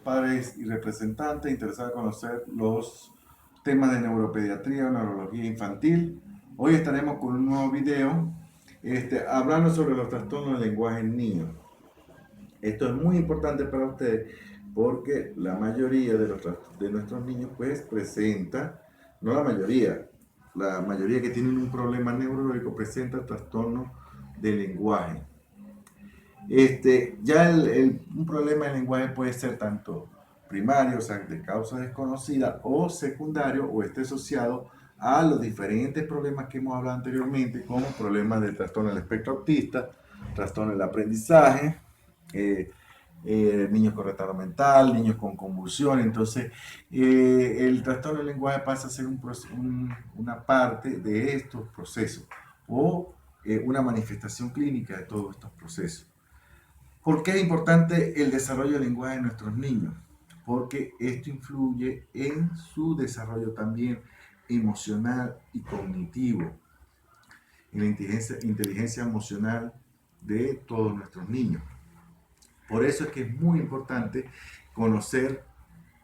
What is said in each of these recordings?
padres y representantes interesados en conocer los temas de neuropediatría o neurología infantil. Hoy estaremos con un nuevo video hablando sobre los trastornos del lenguaje en niños. Esto es muy importante para ustedes porque la mayoría de nuestros niños pues presenta, no la mayoría que tienen un problema neurológico presenta trastorno del lenguaje. Un problema de lenguaje puede ser tanto primario, o sea, de causa desconocida, o secundario, o esté asociado a los diferentes problemas que hemos hablado anteriormente, como problemas del trastorno del espectro autista, trastorno del aprendizaje, eh, niños con retardo mental, niños con convulsión. Entonces, el trastorno del lenguaje pasa a ser una parte de estos procesos o una manifestación clínica de todos estos procesos. ¿Por qué es importante el desarrollo del lenguaje de nuestros niños? Porque esto influye en su desarrollo también emocional y cognitivo, en la inteligencia emocional de todos nuestros niños. Por eso es que es muy importante conocer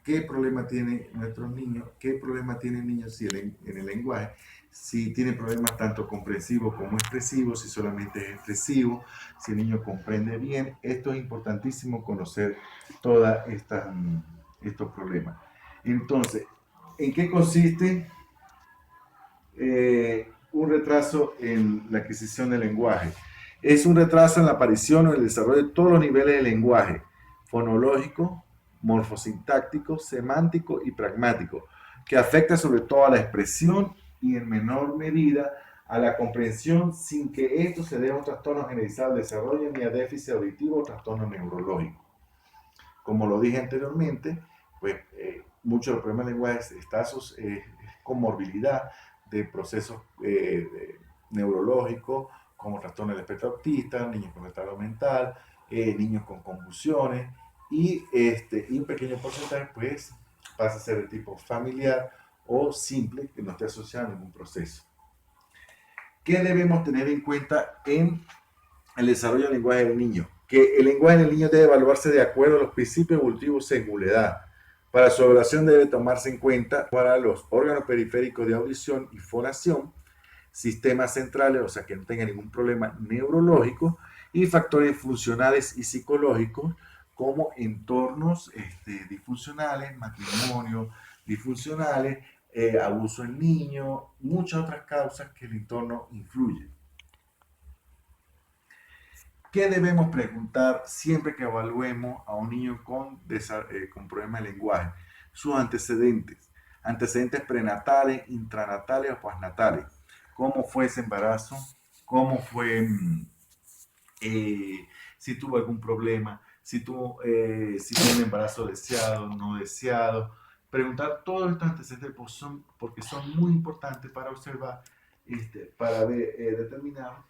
qué problema tienen nuestros niños, qué problema tienen niños en el lenguaje, si tienen problemas tanto comprensivos como expresivos, si solamente es expresivo, si el niño comprende bien. Esto es importantísimo conocer todos estos problemas. Entonces, ¿en qué consiste un retraso en la adquisición del lenguaje? Es un retraso en la aparición o el desarrollo de todos los niveles del lenguaje: fonológico, morfosintáctico, semántico y pragmático, que afecta sobre todo a la expresión y en menor medida a la comprensión, sin que esto se deba a un trastorno generalizado del desarrollo ni a déficit auditivo o trastorno neurológico. Como lo dije anteriormente, pues muchos de los problemas de lenguaje está comorbilidad de procesos neurológicos, como trastorno del espectro autista, niños con retardo mental, niños con convulsiones, y un pequeño porcentaje pues pasa a ser de tipo familiar o simple, que no esté asociado a ningún proceso. ¿Qué debemos tener en cuenta en el desarrollo del lenguaje del niño? Que el lenguaje del niño debe evaluarse de acuerdo a los principios evolutivos según la edad. Para su evaluación debe tomarse en cuenta para los órganos periféricos de audición y fonación, sistemas centrales, o sea, que no tenga ningún problema neurológico, y factores funcionales y psicológicos como entornos disfuncionales, matrimonio disfuncionales, abuso en niños, muchas otras causas que el entorno influye. ¿Qué debemos preguntar siempre que evaluemos a un niño con problemas de lenguaje? Sus antecedentes prenatales, intranatales o postnatales. ¿Cómo fue ese embarazo? ¿Cómo fue, si tuvo algún problema? Si tuvo un embarazo deseado, no deseado. Preguntar todos estos antecedentes porque son muy importantes para observar, para determinar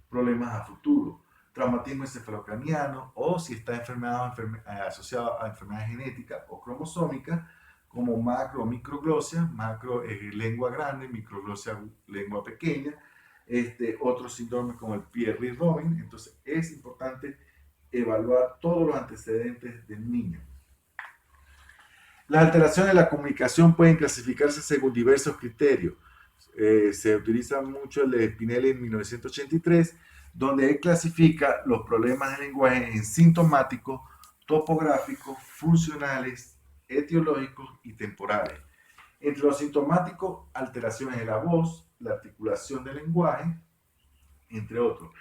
problemas a futuro, traumatismo encefalocraniano, o si está asociado a enfermedades genéticas o cromosómicas, como macro o microglosia, macro lengua grande, microglosia lengua pequeña, otros síndromes como el Pierre-Robin. Entonces es importante evaluar todos los antecedentes del niño. Las alteraciones de la comunicación pueden clasificarse según diversos criterios. Se utiliza mucho el de Spinelli en 1983, donde él clasifica los problemas de lenguaje en sintomáticos, topográficos, funcionales, etiológicos y temporales. Entre los sintomáticos, alteraciones de la voz, la articulación del lenguaje, entre otros.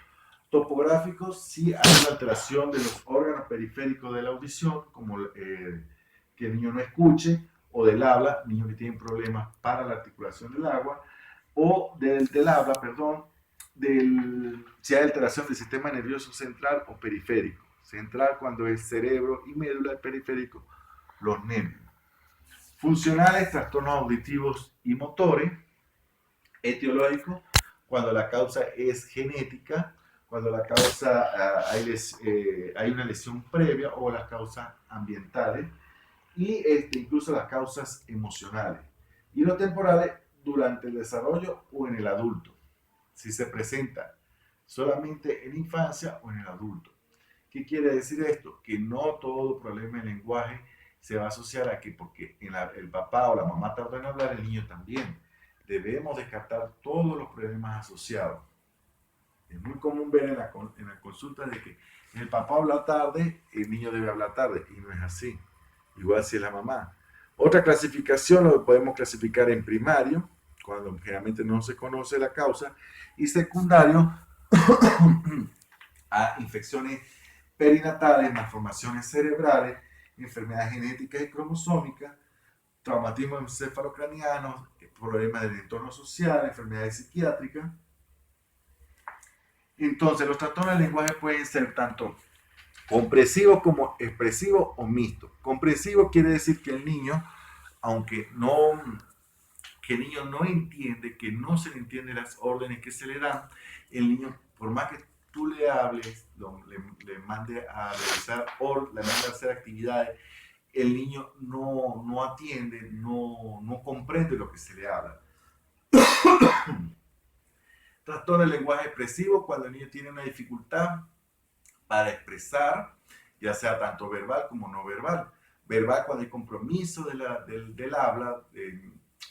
Topográficos, sí hay una alteración de los órganos periféricos de la audición, como que el niño no escuche, o del habla, niños que tienen problemas para la articulación del agua, o del habla, perdón, si hay alteración del sistema nervioso central o periférico. Central cuando es cerebro y médula, periférico, los nervios. Funcionales, trastornos auditivos y motores. Etiológicos, cuando la causa es genética, cuando la causa hay una lesión previa, o las causas ambientales, y incluso las causas emocionales. Y los temporales, durante el desarrollo o en el adulto, si se presenta solamente en infancia o en el adulto. ¿Qué quiere decir esto? Que no todo problema de lenguaje se va a asociar a que porque el papá o la mamá tarda en hablar, el niño también. Debemos descartar todos los problemas asociados. Es muy común ver en la consulta de que el papá habla tarde, el niño debe hablar tarde, y no es así. Igual si es la mamá. Otra clasificación lo podemos clasificar en primario, cuando generalmente no se conoce la causa, y secundario a infecciones perinatales, malformaciones cerebrales, enfermedades genéticas y cromosómicas, traumatismo encefalocraniano, problemas del entorno social, enfermedades psiquiátricas. Entonces, los trastornos del lenguaje pueden ser tanto comprensivos como expresivos o mixtos. Comprensivo quiere decir que el niño, aunque no, que el niño no entiende, que no se le entiende las órdenes que se le dan, el niño, por más que tú le hables, le mande a realizar o le mande a hacer actividades, el niño no atiende, no comprende lo que se le habla. Trastorno del lenguaje expresivo, cuando el niño tiene una dificultad para expresar, ya sea tanto verbal como no verbal. Verbal cuando hay compromiso del habla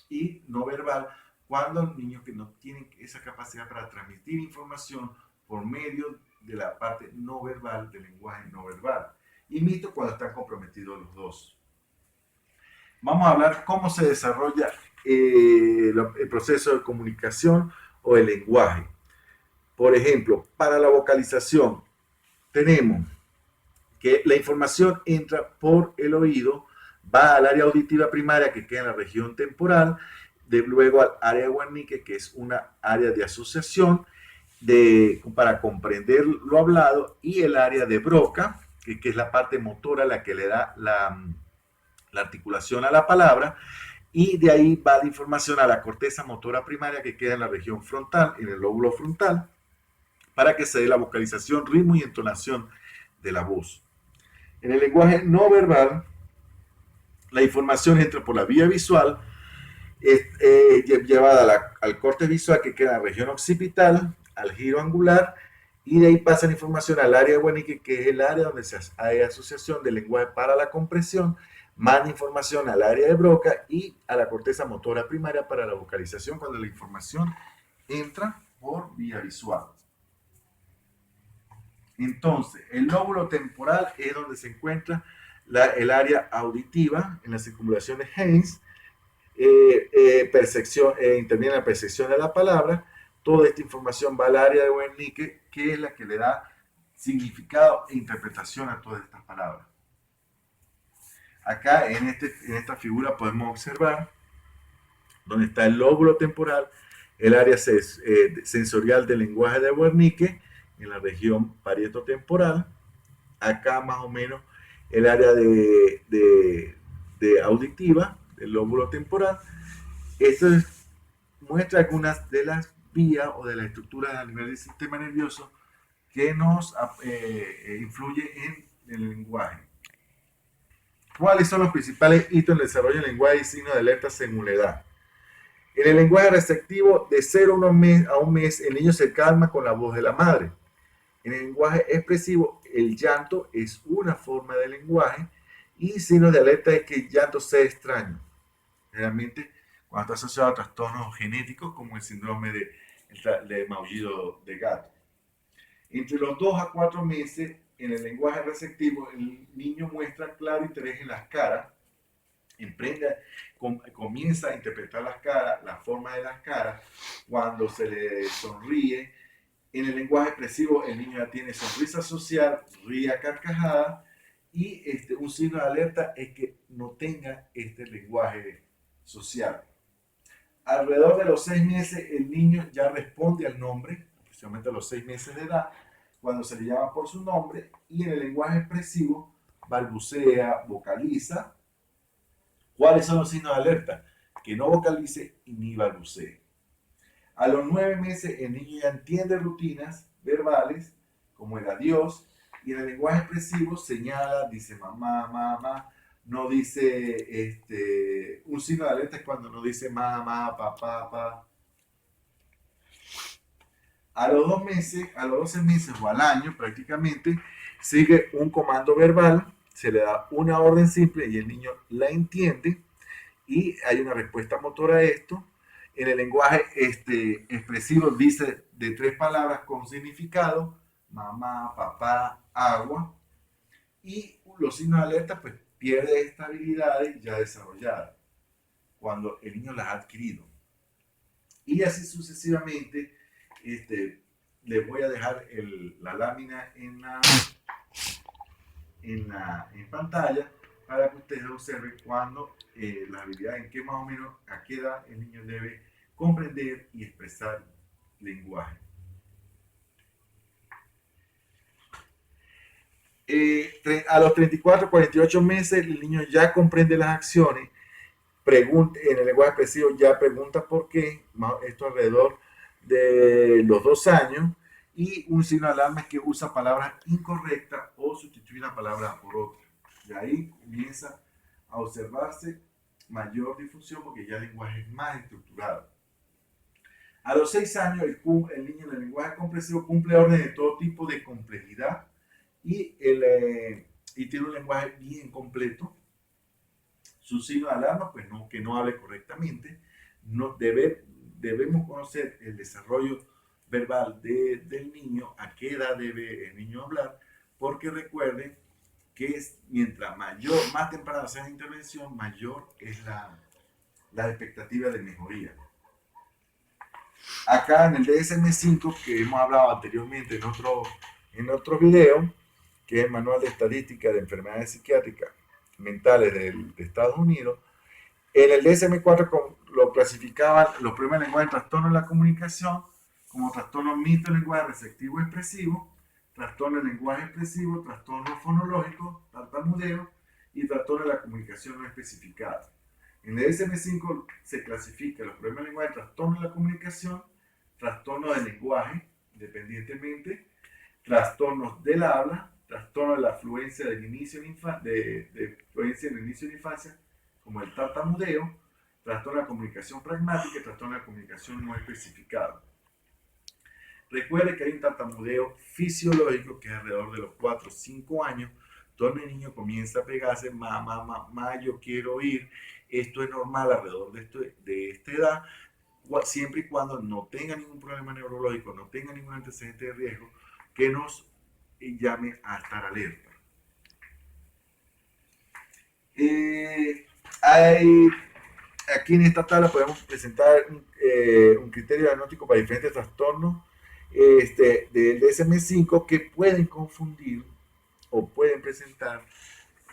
y no verbal cuando el niño que no tiene esa capacidad para transmitir información por medio de la parte no verbal del lenguaje no verbal. Y mixto cuando están comprometidos los dos. Vamos a hablar cómo se desarrolla el proceso de comunicación o el lenguaje. Por ejemplo, para la vocalización tenemos que la información entra por el oído, va al área auditiva primaria que queda en la región temporal, luego al área Wernicke, que es una área de asociación para comprender lo hablado, y el área de Broca, que es la parte motora, la que le da la articulación a la palabra, y de ahí va la información a la corteza motora primaria que queda en la región frontal, en el lóbulo frontal, para que se dé la vocalización, ritmo y entonación de la voz. En el lenguaje no verbal, la información entra por la vía visual, es llevada al corte visual que queda en la región occipital, al giro angular, y de ahí pasa la información al área de Wernicke, que es el área donde hay asociación del lenguaje para la comprensión, manda información al área de Broca y a la corteza motora primaria para la vocalización cuando la información entra por vía visual. Entonces, el lóbulo temporal es donde se encuentra el área auditiva en las circunvalaciones Haynes, interviene la percepción de la palabra. Toda esta información va al área de Wernicke, que es la que le da significado e interpretación a todas estas palabras. Acá en esta figura podemos observar donde está el lóbulo temporal, el área sensorial del lenguaje de Wernicke, en la región parieto-temporal. Acá más o menos el área de auditiva del lóbulo temporal. Esto muestra algunas de las vías o de las estructuras a nivel del sistema nervioso que nos influye en el lenguaje. ¿Cuáles son los principales hitos en el desarrollo del lenguaje y signos de alerta según la edad? En el lenguaje receptivo, de 0 a 1 mes, el niño se calma con la voz de la madre. En el lenguaje expresivo, el llanto es una forma de lenguaje y signos de alerta es que el llanto sea extraño. Generalmente, cuando está asociado a trastornos genéticos como el síndrome de maullido de gato. Entre los 2 a 4 meses, en el lenguaje receptivo, el niño muestra claro interés en las caras, comienza a interpretar las caras, la forma de las caras, cuando se le sonríe. En el lenguaje expresivo, el niño ya tiene sonrisa social, ríe a carcajada, y un signo de alerta es que no tenga este lenguaje social. Alrededor de los 6 meses, el niño ya responde al nombre, especialmente a los 6 meses de edad, cuando se le llama por su nombre, y en el lenguaje expresivo balbucea, vocaliza. ¿Cuáles son los signos de alerta? Que no vocalice ni balbucee. A los 9 meses el niño ya entiende rutinas verbales como el adiós, y en el lenguaje expresivo señala, dice mamá, mamá, no dice, un signo de alerta es cuando no dice mamá, papá, papá. A los 2 meses, a los 12 meses o al año prácticamente, sigue un comando verbal, se le da una orden simple y el niño la entiende y hay una respuesta motora a esto. En el lenguaje expresivo dice de 3 palabras con significado: mamá, papá, agua. Y los signos de alerta pues pierde estas habilidades ya desarrolladas cuando el niño las ha adquirido. Y así sucesivamente, les voy a dejar la lámina en pantalla para que ustedes observen cuando las habilidades, en qué más o menos, a qué edad el niño debe comprender y expresar lenguaje. A los 34, 48 meses el niño ya comprende las acciones, en el lenguaje expresivo ya pregunta por qué, esto alrededor de los 2 años, y un signo de alarma es que usa palabras incorrectas o sustituye una palabra por otra. Y ahí comienza a observarse mayor difusión porque ya el lenguaje es más estructurado. A los 6 años el niño en el lenguaje comprensivo cumple órdenes de todo tipo de complejidad y tiene un lenguaje bien completo. Su signo de alarma, pues no, que no hable correctamente. Debemos conocer el desarrollo verbal del niño, a qué edad debe el niño hablar, porque recuerden que mientras más temprana sea la intervención, mayor es la expectativa de mejoría. Acá en el DSM-5, que hemos hablado anteriormente en otro video, que es el Manual de Estadística de Enfermedades Psiquiátricas Mentales de Estados Unidos, en el DSM-4 lo clasificaban los problemas de lenguaje en trastorno de la comunicación como trastorno mixto de lenguaje receptivo expresivo, trastorno de lenguaje expresivo, trastorno fonológico, tartamudeo y trastorno de la comunicación no especificada. En el DSM-5 se clasifica los problemas de lenguaje en trastorno de la comunicación, trastorno del lenguaje, independientemente, trastornos del habla, trastorno de la fluencia del inicio de fluencia en el inicio de la infancia, como el tartamudeo, trastorno de la comunicación pragmática y trastorno de la comunicación no especificada. Recuerde que hay un tartamudeo fisiológico que es alrededor de los 4 o 5 años, donde el niño comienza a pegarse: mamá, mamá, yo quiero oír. Esto es normal alrededor de esta edad, siempre y cuando no tenga ningún problema neurológico, no tenga ningún antecedente de riesgo que nos llame a estar alerta. Aquí en esta tabla podemos presentar un criterio diagnóstico para diferentes trastornos del DSM-5 que pueden confundir o pueden presentar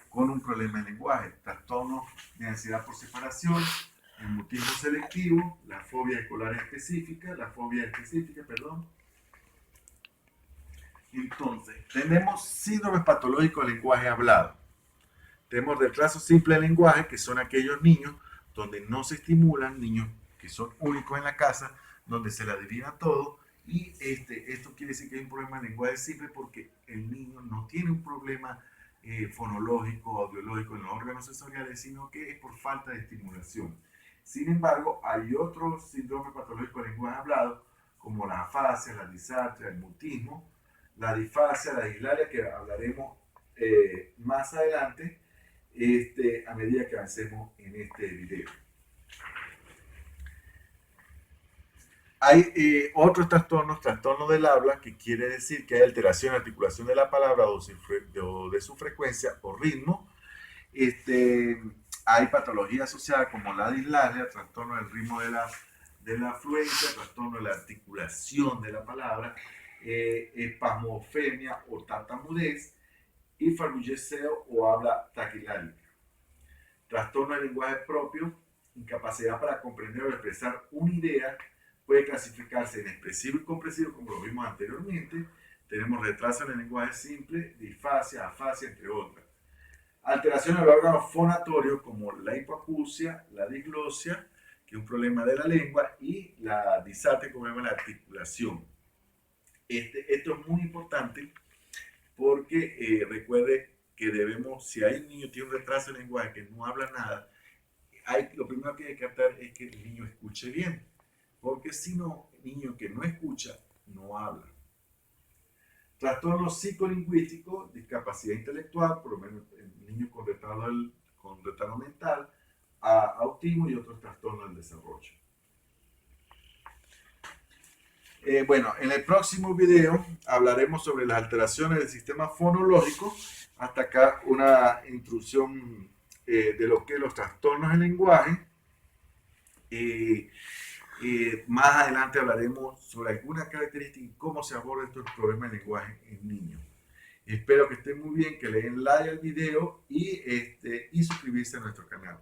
con un problema de lenguaje: trastorno de ansiedad por separación, el mutismo selectivo, la fobia escolar específica, Entonces, tenemos síndromes patológicos del lenguaje hablado. Tenemos retraso simple de lenguaje, que son aquellos niños donde no se estimulan, niños que son únicos en la casa, donde se le adivina todo. Y esto quiere decir que hay un problema de lenguaje simple porque el niño no tiene un problema fonológico o audiológico en los órganos sensoriales, sino que es por falta de estimulación. Sin embargo, hay otros síndromes patológicos del lenguaje hablado, como la afasia, la disartria, el mutismo, la disfasia, la dislalia, que hablaremos más adelante a medida que avancemos en este video. Hay otros trastornos del habla, que quiere decir que hay alteración en la articulación de la palabra o de su frecuencia o ritmo. Hay patologías asociadas como la dislalia, trastorno del ritmo de la fluencia, trastorno de la articulación de la palabra, espasmofenia o tartamudez, y farrulleseo o habla taquilálica. Trastorno del lenguaje propio, incapacidad para comprender o expresar una idea, puede clasificarse en expresivo y comprensivo, como lo vimos anteriormente. Tenemos retraso en el lenguaje simple, disfasia, afasia, entre otras. Alteración del órgano fonatorio, como la hipoacusia, la diglosia, que es un problema de la lengua, y la disartria, como vemos, la articulación. Esto es muy importante porque recuerde que si hay un niño que tiene un retraso de lenguaje, que no habla nada, lo primero que hay que tratar es que el niño escuche bien, porque si no, el niño que no escucha no habla. Trastorno psicolingüístico, discapacidad intelectual, por lo menos en niños con retardo mental, autismo y otros trastornos del desarrollo. Bueno, en el próximo video hablaremos sobre las alteraciones del sistema fonológico. Hasta acá una introducción de lo que es los trastornos del lenguaje. Más adelante hablaremos sobre algunas características y cómo se abordan estos problemas de lenguaje en niños. Espero que estén muy bien, que le den like al video y suscribirse a nuestro canal.